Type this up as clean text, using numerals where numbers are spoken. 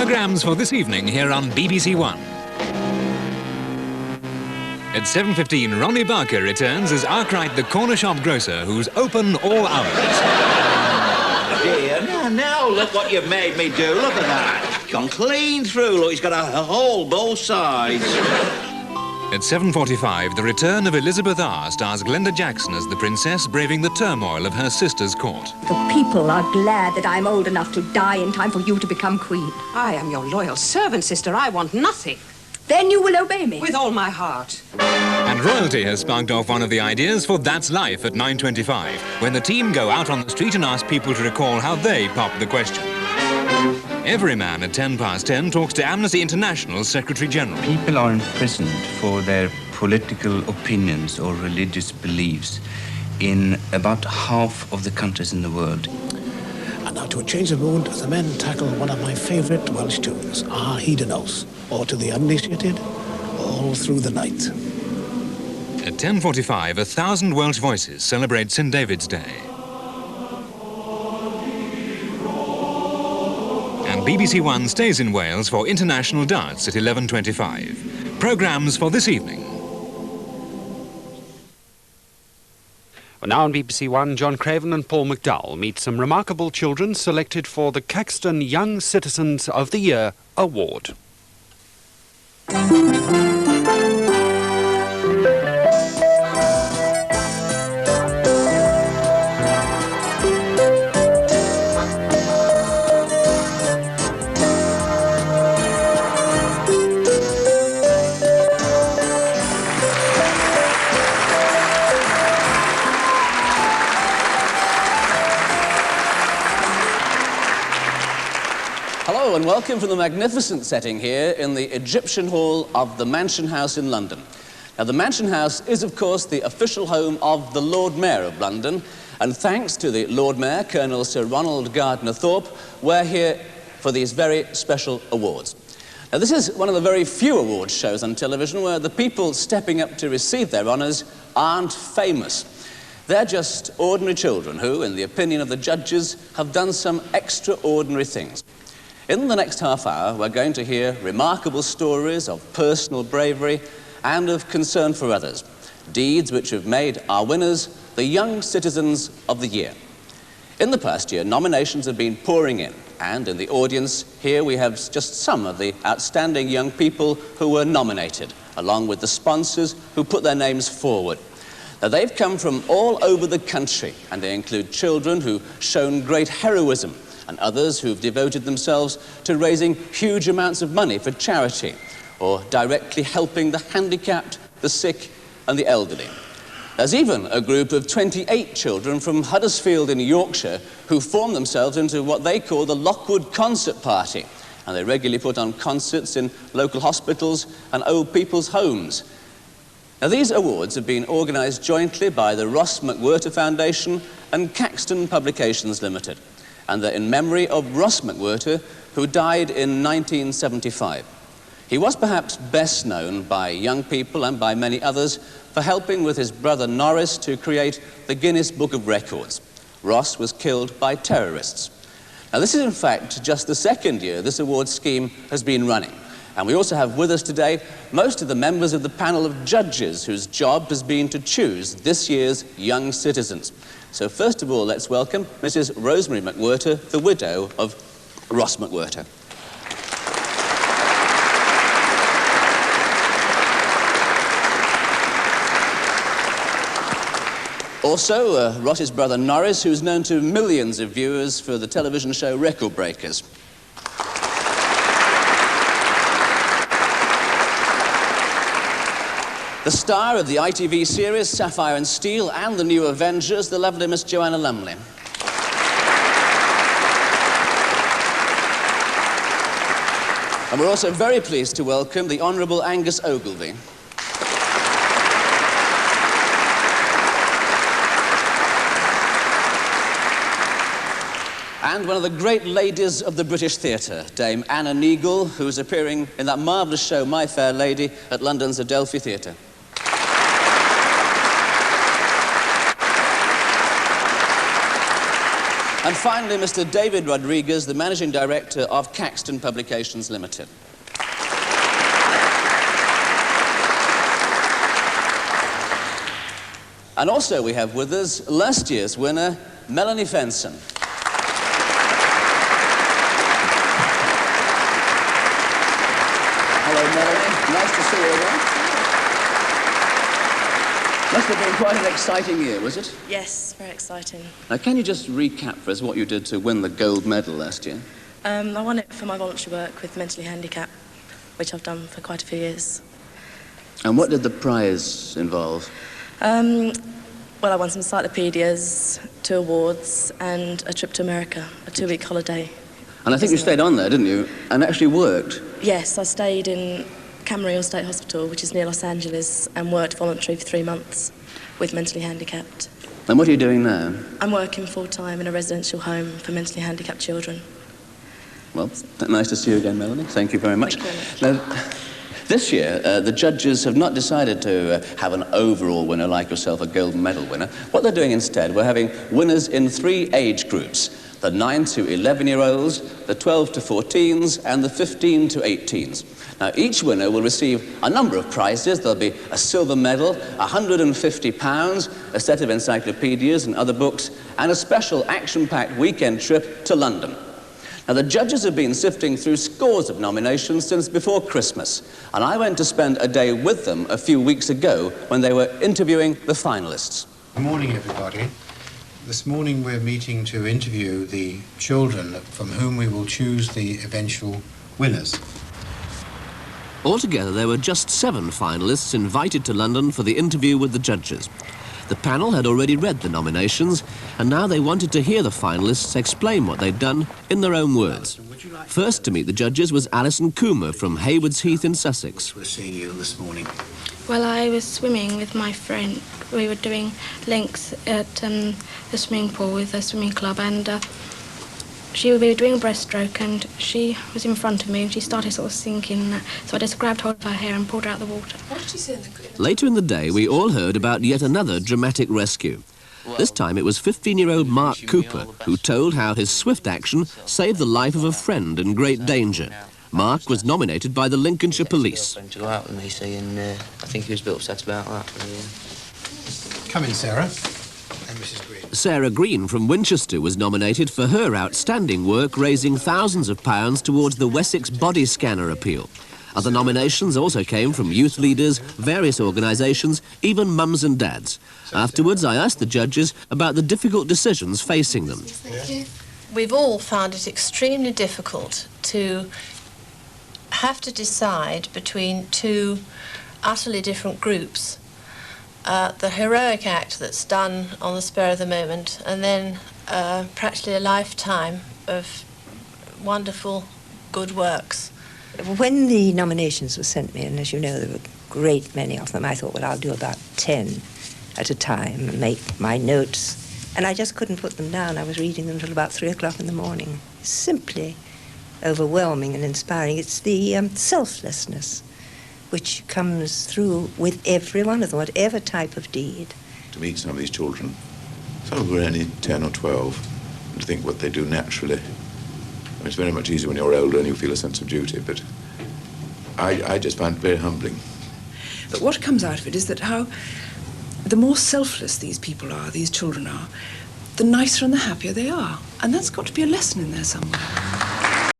Programmes for this evening here on BBC1. At 7:15, Ronnie Barker returns as Arkwright the corner shop grocer who's open all hours. Dear, now look what you've made me do. Look at that. Gone clean through. Look, he's got a hole both sides. At 7:45, the return of Elizabeth R stars Glenda Jackson as the princess braving the turmoil of her sister's court. The people are glad that I'm old enough to die in time for you to become queen. I am your loyal servant, sister. I want nothing. Then you will obey me. With all my heart. And royalty has sparked off one of the ideas for That's Life at 9:25, when the team go out on the street and ask people to recall how they popped the question. Everyman at 10:10 talks to Amnesty International's Secretary-General. People are imprisoned for their political opinions or religious beliefs in about half of the countries in the world. And now to a change of mood, the men tackle one of my favourite Welsh tunes, Hyd yn Oes, or to the uninitiated, All Through the Night. At 10:45, 1,000 Welsh Voices celebrate St David's Day. And BBC1 stays in Wales for international darts at 11:25. Programmes for this evening. Well, now on BBC1, John Craven and Paul McDowell meet some remarkable children selected for the Caxton Young Citizens of the Year Award. Hello and welcome from the magnificent setting here in the Egyptian Hall of the Mansion House in London. Now, the Mansion House is, of course, the official home of the Lord Mayor of London, and thanks to the Lord Mayor, Colonel Sir Ronald Gardner Thorpe, we're here for these very special awards. Now, this is one of the very few awards shows on television where the people stepping up to receive their honours aren't famous. They're just ordinary children who, in the opinion of the judges, have done some extraordinary things. In the next half hour, we're going to hear remarkable stories of personal bravery and of concern for others, deeds which have made our winners the Young Citizens of the Year. In the past year, nominations have been pouring in, and in the audience here we have just some of the outstanding young people who were nominated, along with the sponsors who put their names forward. Now, they've come from all over the country, and they include children who've shown great heroism, and others who've devoted themselves to raising huge amounts of money for charity, or directly helping the handicapped, the sick, and the elderly. There's even a group of 28 children from Huddersfield in Yorkshire who form themselves into what they call the Lockwood Concert Party, and they regularly put on concerts in local hospitals and old people's homes. Now, these awards have been organised jointly by the Ross McWhirter Foundation and Caxton Publications Limited, and they're in memory of Ross McWhirter, who died in 1975. He was perhaps best known by young people and by many others for helping with his brother Norris to create the Guinness Book of Records. Ross was killed by terrorists. Now, this is in fact just the second year this award scheme has been running. And we also have with us today most of the members of the panel of judges whose job has been to choose this year's Young Citizens. So first of all, let's welcome Mrs. Rosemary McWhirter, the widow of Ross McWhirter. Also, Ross's brother Norris, who's known to millions of viewers for the television show Record Breakers. The star of the ITV series Sapphire and Steel and the new Avengers, the lovely Miss Joanna Lumley. And we're also very pleased to welcome the Honourable Angus Ogilvie. And one of the great ladies of the British theatre, Dame Anna Neagle, who's appearing in that marvellous show, My Fair Lady, at London's Adelphi Theatre. And finally, Mr. David Rodriguez, the Managing Director of Caxton Publications Limited. And also we have with us last year's winner, Melanie Fenson. Hello, Melanie. Nice to see you again. Must have been quite an exciting year, was it? Yes, very exciting. Now, can you just recap for us what you did to win the gold medal last year? I won it for my voluntary work with mentally handicapped, which I've done for quite a few years. And what did the prize involve? Well, I won some encyclopedias, 2 awards, and a trip to America, a 2-week holiday. And I think you stayed on there, didn't you? And actually worked? Yes, I stayed in Camarillo State Hospital, which is near Los Angeles, and worked voluntary for 3 months with mentally handicapped. And what are you doing now? I'm working full-time in a residential home for mentally handicapped children. Well, nice to see you again, Melanie. Thank you very much. Thank you very much. Now, this year, the judges have not decided to have an overall winner like yourself, a gold medal winner. What they're doing instead, we're having winners in 3 age groups: the 9 to 11-year-olds, the 12 to 14s, and the 15 to 18s. Now, each winner will receive a number of prizes. There'll be a silver medal, £150, a set of encyclopedias and other books, and a special action-packed weekend trip to London. Now, the judges have been sifting through scores of nominations since before Christmas, and I went to spend a day with them a few weeks ago when they were interviewing the finalists. Good morning, everybody. This morning we're meeting to interview the children from whom we will choose the eventual winners. Altogether, there were just 7 finalists invited to London for the interview with the judges. The panel had already read the nominations, and now they wanted to hear the finalists explain what they'd done in their own words. First to meet the judges was Alison Coomer from Haywards Heath in Sussex. We're seeing you this morning. Well, I was swimming with my friend. We were doing links at the swimming pool with a swimming club, and we were doing a breaststroke, and she was in front of me, and she started sort of sinking. So I just grabbed hold of her hair and pulled her out of the water. What did she say in the group? Later in the day, we all heard about yet another dramatic rescue. This time it was 15-year-old Mark Cooper who told how his swift action saved the life of a friend in great danger. Mark was nominated by the Lincolnshire Police. To go out with me, see, and I think he was a bit upset about that. Yeah. Come in, Sarah. And Mrs. Green. Sarah Green from Winchester was nominated for her outstanding work raising thousands of pounds towards the Wessex body scanner appeal. Other nominations also came from youth leaders, various organisations, even mums and dads. Afterwards, I asked the judges about the difficult decisions facing them. We've all found it extremely difficult to have to decide between 2 utterly different groups. The heroic act that's done on the spur of the moment, and then practically a lifetime of wonderful good works. When the nominations were sent me, and as you know, there were a great many of them, I thought, well, I'll do about 10 at a time and make my notes. And I just couldn't put them down. I was reading them till about 3 o'clock in the morning. Simply overwhelming and inspiring. It's the selflessness which comes through with every one of them, whatever type of deed. To meet some of these children, some of them were only 10 or 12, and to think what they do naturally. I mean, it's very much easier when you're older and you feel a sense of duty, but I just find it very humbling. But what comes out of it is that how the more selfless these people are, these children are, the nicer and the happier they are. And that's got to be a lesson in there somewhere.